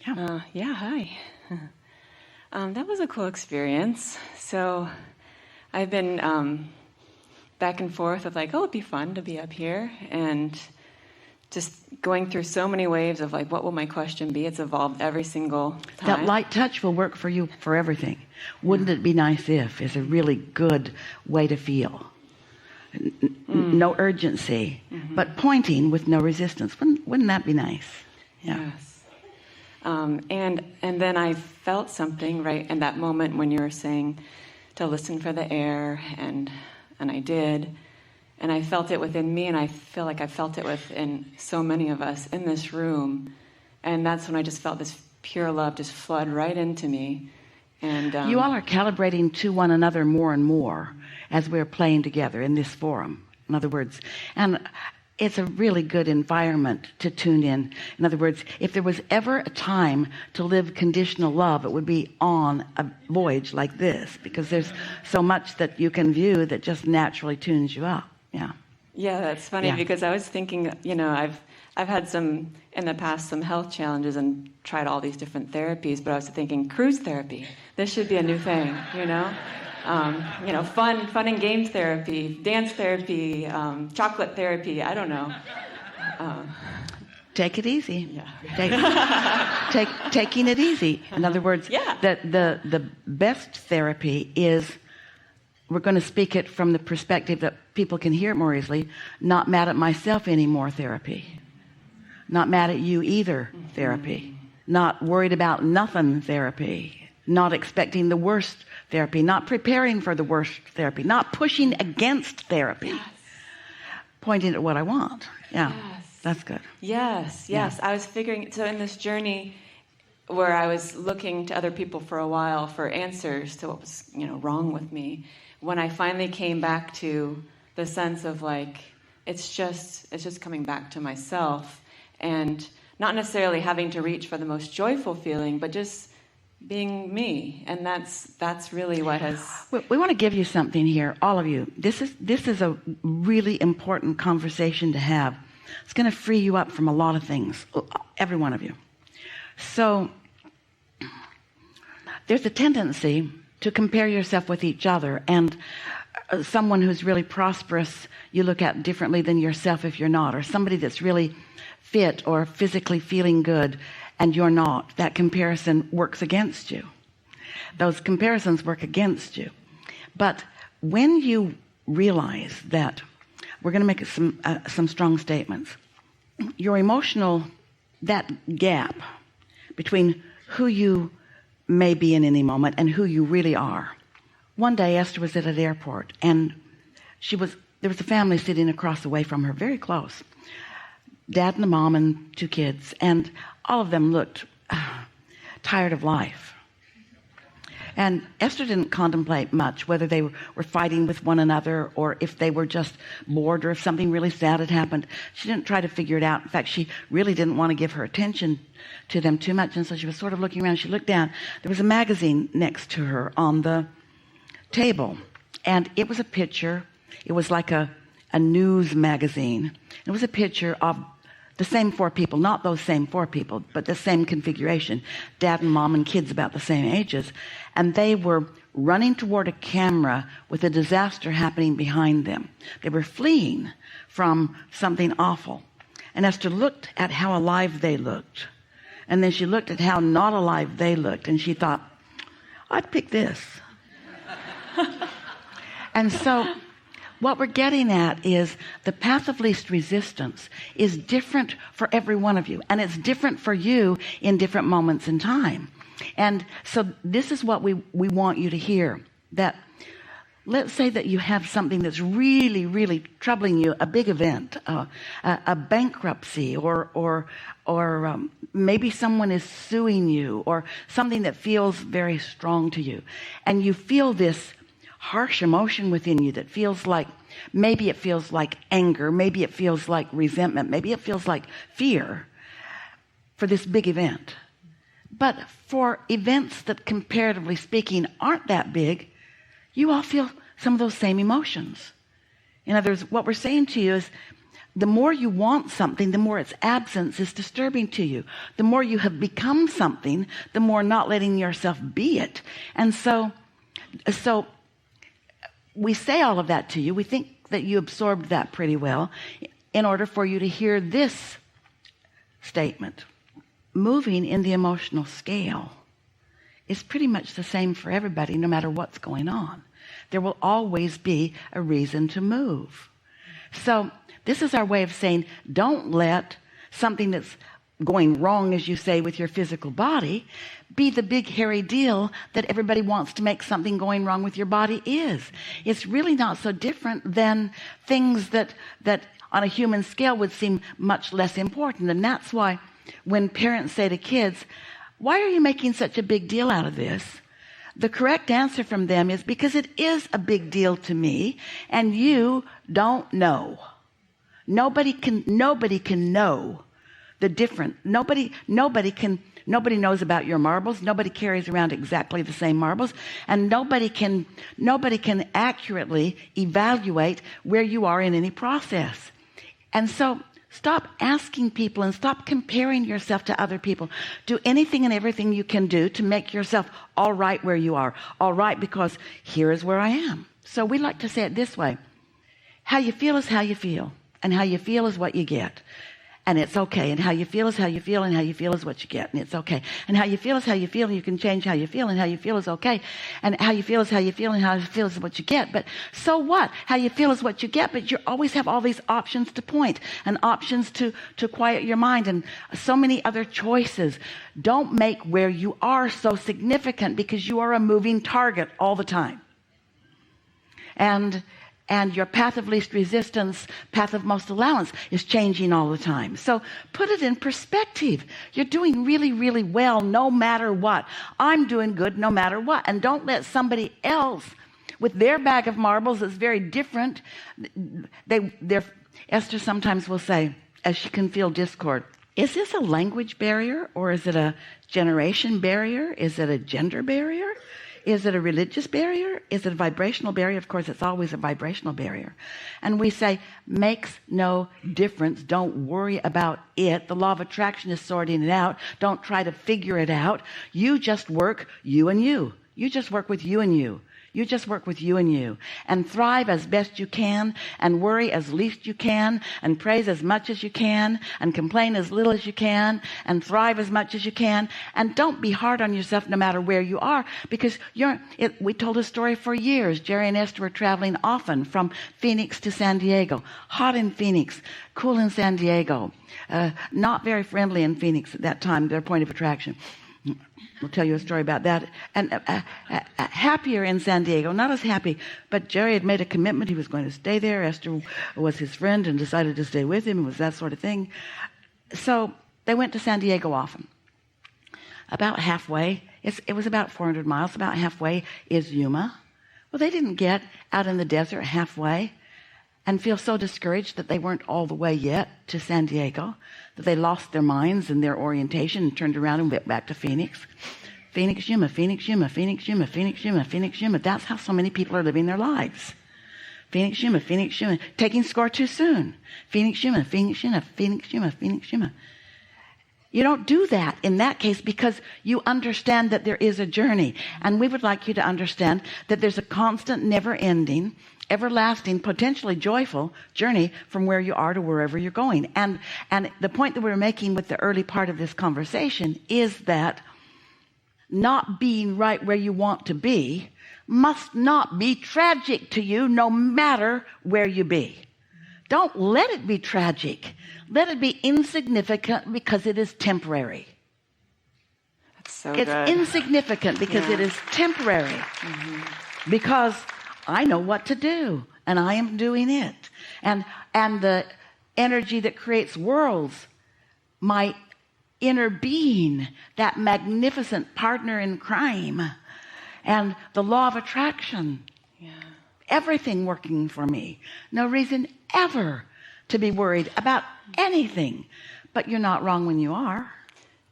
Yeah, hi. That was a cool experience. So I've been back and forth of like, oh, it'd be fun to be up here, and just going through so many waves of like, what will my question be? It's evolved every single time. That light touch will work for you for everything. Wouldn't it be nice if is a really good way to feel. No urgency, but pointing with no resistance. Wouldn't that be nice? Yeah. Yes. And then I felt something right in that moment when you were saying to listen for the air, and I did, and I felt it within me, and I feel like I felt it within so many of us in this room, and that's when I just felt this pure love just flood right into me. And you all are calibrating to one another more and more as we're playing together in this forum. In other words, and it's a really good environment to tune in. In other words, if there was ever a time to live conditional love, it would be on a voyage like this, because there's so much that you can view that just naturally tunes you up. Yeah, that's funny, because I was thinking, I've had some in the past, some health challenges, and tried all these different therapies, but I was thinking cruise therapy. This should be a new thing, fun and games therapy, dance therapy, chocolate therapy. I don't know. Take it easy. Taking it easy. In other words, the best therapy is, we're going to speak it from the perspective that people can hear it more easily, not mad at myself anymore therapy. Not mad at you either therapy. Not worried about nothing therapy. Not expecting the worst therapy. Not preparing for the worst therapy. Not pushing against therapy. Yes. Pointing at what I want. Yes. That's good. Yes. I was figuring, so in this journey where I was looking to other people for a while for answers to what was, wrong with me, when I finally came back to the sense of like, it's just coming back to myself, and not necessarily having to reach for the most joyful feeling, but just being me. And that's really what has... We want to give you something here, all of you. This is a really important conversation to have. It's going to free you up from a lot of things, every one of you. So there's a tendency to compare yourself with each other, and someone who's really prosperous you look at differently than yourself if you're not, or somebody that's really fit or physically feeling good and you're not. That comparison works against you. Those comparisons work against you. But when you realize that, we're going to make some strong statements. Your emotional, that gap between who you may be in any moment and who you really are. One day Esther was at an airport, and there was a family sitting across the way from her, very close. Dad and a mom and 2 kids, and all of them looked tired of life. And Esther didn't contemplate much whether they were fighting with one another, or if they were just bored, or if something really sad had happened. She didn't try to figure it out. In fact, she really didn't want to give her attention to them too much, and so she was sort of looking around. She looked down. There was a magazine next to her on the table, and it was a picture. It was like a news magazine. It was a picture of the same 4 people, not those same 4 people, but the same configuration. Dad and mom and kids about the same ages. And they were running toward a camera with a disaster happening behind them. They were fleeing from something awful. And Esther looked at how alive they looked. And then she looked at how not alive they looked. And she thought, I'd pick this. And so what we're getting at is the path of least resistance is different for every one of you, and it's different for you in different moments in time. And so this is what we want you to hear, that let's say that you have something that's really, really troubling you, a big event, a bankruptcy, or maybe someone is suing you, or something that feels very strong to you, and you feel this harsh emotion within you that feels like, maybe it feels like anger, maybe it feels like resentment, maybe it feels like fear for this big event. But for events that, comparatively speaking, aren't that big, you all feel some of those same emotions. In other words, what we're saying to you is, the more you want something, the more its absence is disturbing to you. The more you have become something, the more not letting yourself be it. And so we say all of that to you. We think that you absorbed that pretty well in order for you to hear this statement. Moving in the emotional scale is pretty much the same for everybody, no matter what's going on. There will always be a reason to move. So this is our way of saying, don't let something that's going wrong, as you say, with your physical body be the big hairy deal that everybody wants to make something going wrong with your body is. It's really not so different than things that on a human scale would seem much less important. And that's why when parents say to kids, why are you making such a big deal out of this? The correct answer from them is, because it is a big deal to me and you don't know. Nobody can know the difference. Nobody knows about your marbles. Nobody carries around exactly the same marbles, and nobody can accurately evaluate where you are in any process. And so stop asking people and stop comparing yourself to other people. Do anything and everything you can do to make yourself all right where you are. All right, because here is where I am. So we like to say it this way. How you feel is how you feel, and how you feel is what you get. And it's okay. And how you feel is how you feel, and how you feel is what you get. And it's okay. And how you feel is how you feel, and you can change how you feel, and how you feel is okay. And how you feel is how you feel, and how you feel is what you get. But so what? How you feel is what you get, but you always have all these options to point, and options to quiet your mind, and so many other choices. Don't make where you are so significant, because you are a moving target all the time. And your path of least resistance, path of most allowance, is changing all the time. So put it in perspective. You're doing really, really well no matter what. I'm doing good no matter what. And don't let somebody else with their bag of marbles that's very different. Esther sometimes will say, as she can feel discord, is this a language barrier, or is it a generation barrier? Is it a gender barrier? Is it a religious barrier? Is it a vibrational barrier? Of course, it's always a vibrational barrier. And we say, makes no difference. Don't worry about it. The law of attraction is sorting it out. Don't try to figure it out. You just work you and you. You just work with you and you. You just work with you and you, and thrive as best you can, and worry as least you can, and praise as much as you can, and complain as little as you can, and thrive as much as you can. And don't be hard on yourself no matter where you are, because we told a story for years. Jerry and Esther were traveling often from Phoenix to San Diego. Hot in Phoenix, cool in San Diego, not very friendly in Phoenix at that time, their point of attraction. We'll tell you a story about that. And happier in San Diego, not as happy, but Jerry had made a commitment. He was going to stay there. Esther was his friend and decided to stay with him. It was that sort of thing. So they went to San Diego often. About halfway, it was about 400 miles, about halfway is Yuma. Well, they didn't get out in the desert halfway and feel so discouraged that they weren't all the way yet to San Diego, that they lost their minds and their orientation and turned around and went back to Phoenix. Phoenix, Yuma, Phoenix, Yuma, Phoenix, Yuma, Phoenix, Yuma, Phoenix, Yuma. That's how so many people are living their lives. Phoenix, Yuma, Phoenix, Yuma. Taking score too soon. Phoenix, Yuma, Phoenix, Yuma, Phoenix, Yuma, Phoenix, Yuma. You don't do that in that case, because you understand that there is a journey. And we would like you to understand that there's a constant, never-ending, everlasting, potentially joyful journey from where you are to wherever you're going. And the point that we're making with the early part of this conversation is that not being right where you want to be must not be tragic to you, no matter where you be. Don't let it be tragic. Let it be insignificant, because it is temporary. That's so it's good. Insignificant because it is temporary. Mm-hmm. Because I know what to do, and I am doing it. And the energy that creates worlds, my inner being, that magnificent partner in crime, and the law of attraction, everything working for me. No reason ever to be worried about anything. But you're not wrong when you are.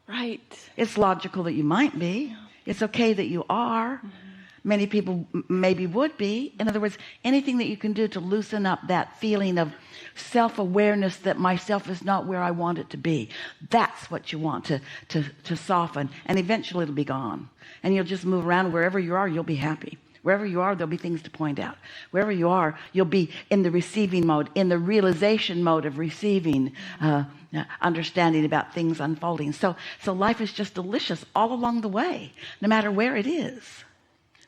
Right. It's logical that you might be. It's okay that you are. Mm-hmm. Many people maybe would be. In other words, anything that you can do to loosen up that feeling of self-awareness that myself is not where I want it to be. That's what you want to soften, and eventually it'll be gone. And you'll just move around. Wherever you are, you'll be happy. Wherever you are, there'll be things to point out. Wherever you are, you'll be in the receiving mode, in the realization mode of receiving, understanding about things unfolding. So life is just delicious all along the way, no matter where it is.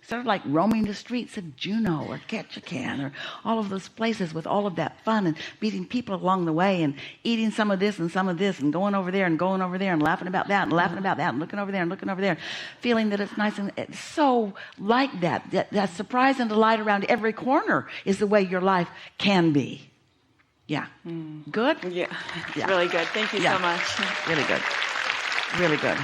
Sort of like roaming the streets of Juneau or Ketchikan or all of those places with all of that fun and meeting people along the way and eating some of this and some of this and going over there and going over there and laughing about that and laughing about that and looking over there and looking over there, feeling that it's nice. And it's so like that surprise and delight around every corner is the way your life can be. Yeah. Good? Yeah. Really good. Thank you so much. Really good. Really good.